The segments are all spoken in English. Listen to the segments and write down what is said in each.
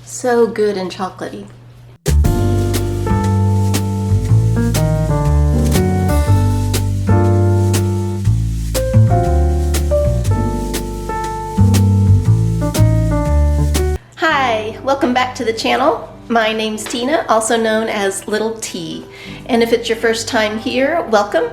So good and chocolatey. Hi, welcome back to the channel. My name's Tina, also known as Little T. And if it's your first time here, welcome.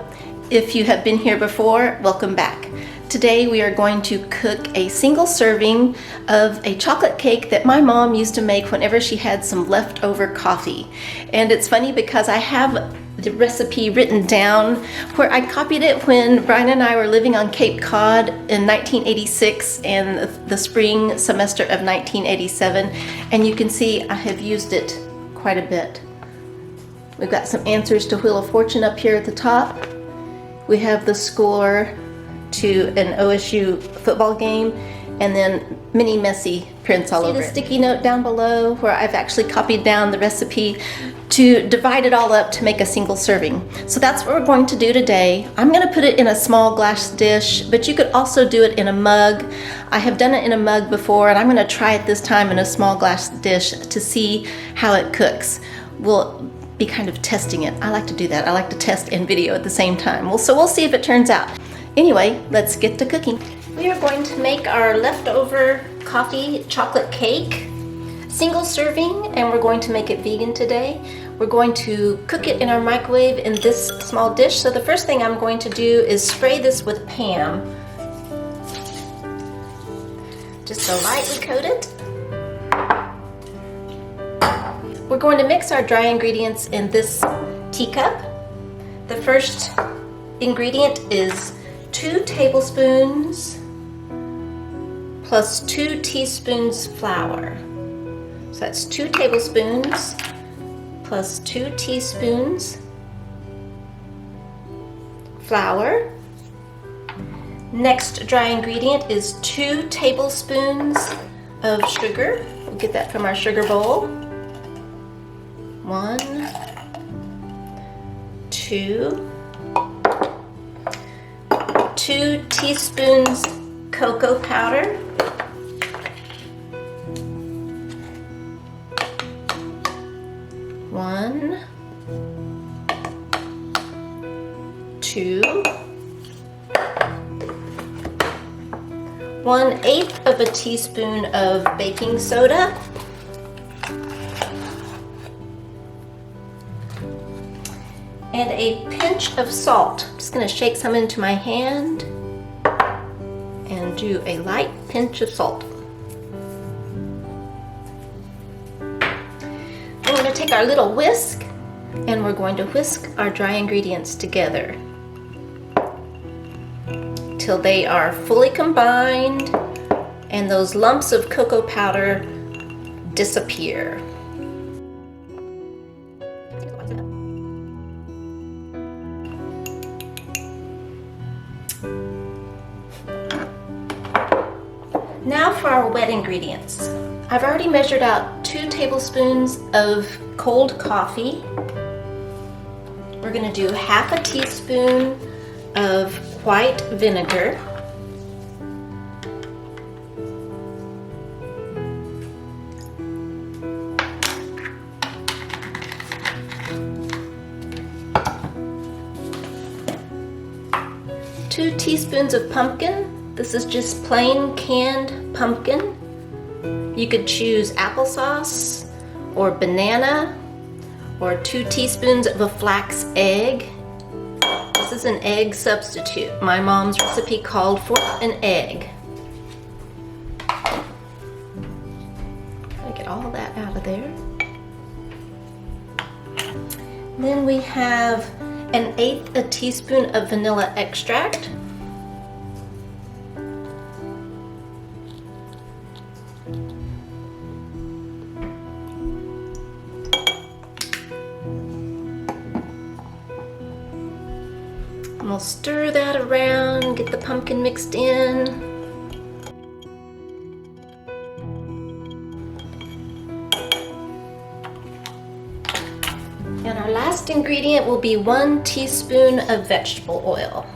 If you have been here before, welcome back. Today we are going to cook a single serving of a chocolate cake that my mom used to make whenever she had some leftover coffee. And it's funny because I have the recipe written down where I copied it when Brian and I were living on Cape Cod in 1986 and the spring semester of 1987. And you can see I have used it quite a bit. We've got some answers to Wheel of Fortune up here at the top. We have the score to an OSU football game, and then many messy prints all over it. See the sticky note down below where I've actually copied down the recipe to divide it all up to make a single serving. So that's what we're going to do today. I'm going to put it in a small glass dish, but you could also do it in a mug. I have done it in a mug before, and I'm going to try it this time in a small glass dish to see how it cooks. We'll be kind of testing it. I like to do that. I like to test and video at the same time. So we'll see if it turns out. Anyway, let's get to cooking. We are going to make our leftover coffee chocolate cake, single serving, and we're going to make it vegan today. We're going to cook it in our microwave in this small dish. So the first thing I'm going to do is spray this with Pam. Just to lightly coat it. We're going to mix our dry ingredients in this teacup. The first ingredient is 2 tablespoons plus 2 teaspoons flour. So that's 2 tablespoons plus 2 teaspoons flour. Next dry ingredient is 2 tablespoons of sugar. We'll get that from our sugar bowl. 1, 2, 2 teaspoons cocoa powder, 1, 2, 1/8 of a teaspoon of baking soda, and a pinch of salt. I'm just going to shake some into my hand and do a light pinch of salt. We're going to take our little whisk and we're going to whisk our dry ingredients together till they are fully combined and those lumps of cocoa powder disappear. Now for our wet ingredients. I've already measured out 2 tablespoons of cold coffee. We're going to do half a teaspoon of white vinegar. Two teaspoons of pumpkin. This is just plain canned pumpkin. You could choose applesauce or banana, or 2 teaspoons of a flax egg. This is an egg substitute. My mom's recipe called for an egg. Gotta get all that out of there. Then we have 1/8 a teaspoon of vanilla extract. And we'll stir that around, get the pumpkin mixed in. And our last ingredient will be 1 teaspoon of vegetable oil.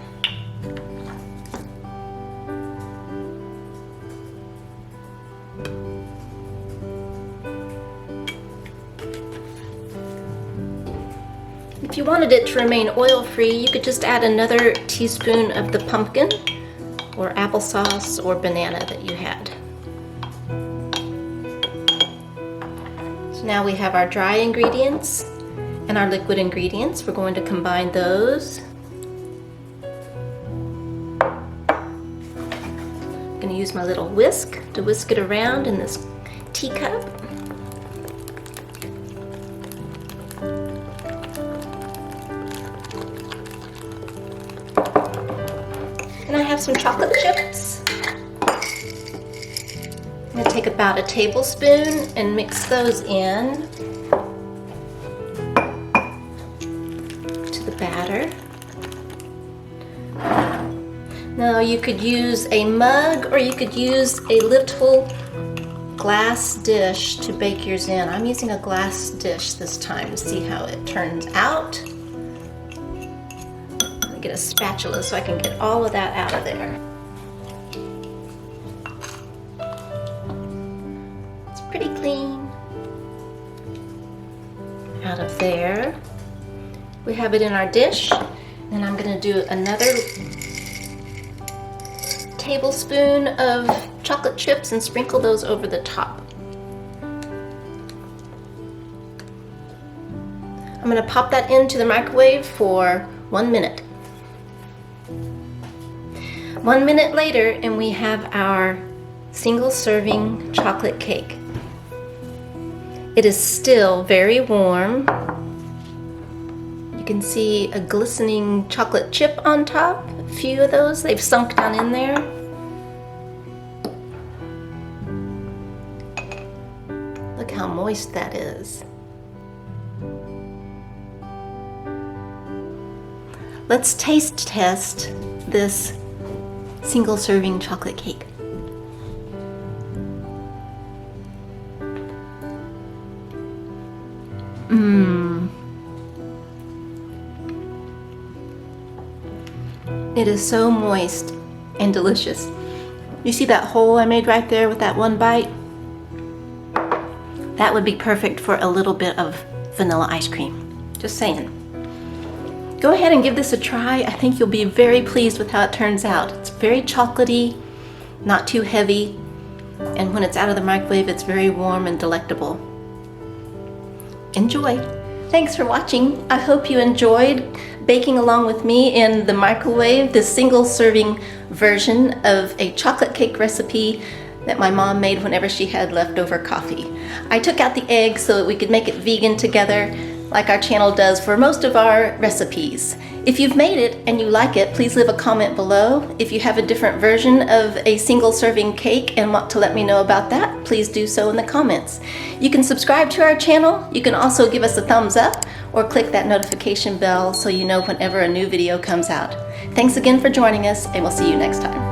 If you wanted it to remain oil-free, you could just add another teaspoon of the pumpkin or applesauce or banana that you had. So now we have our dry ingredients and our liquid ingredients. We're going to combine those. I'm going to use my little whisk to whisk it around in this teacup. And I have some chocolate chips. I'm going to take about a tablespoon and mix those in to the batter. Now you could use a mug or you could use a little glass dish to bake yours in. I'm using a glass dish this time to see how it turns out. Get a spatula so I can get all of that out of there. It's pretty clean. Out of there. We have it in our dish, and I'm going to do another tablespoon of chocolate chips and sprinkle those over the top. I'm going to pop that into the microwave for 1 minute. 1 minute later, and we have our single serving chocolate cake. It is still very warm. You can see a glistening chocolate chip on top. A few of those, they've sunk down in there. Look how moist that is. Let's taste test this single serving chocolate cake. It is so moist and delicious. You see that hole I made right there with that one bite? That would be perfect for a little bit of vanilla ice cream. Just saying. Go ahead and give this a try. I think you'll be very pleased with how it turns out. It's very chocolatey, not too heavy, and when it's out of the microwave, it's very warm and delectable. Enjoy! Thanks for watching. I hope you enjoyed baking along with me in the microwave this single serving version of a chocolate cake recipe that my mom made whenever she had leftover coffee. I took out the egg so that we could make it vegan together, like our channel does for most of our recipes. If you've made it and you like it, please leave a comment below. If you have a different version of a single serving cake and want to let me know about that, please do so in the comments. You can subscribe to our channel. You can also give us a thumbs up or click that notification bell so you know whenever a new video comes out. Thanks again for joining us, and we'll see you next time.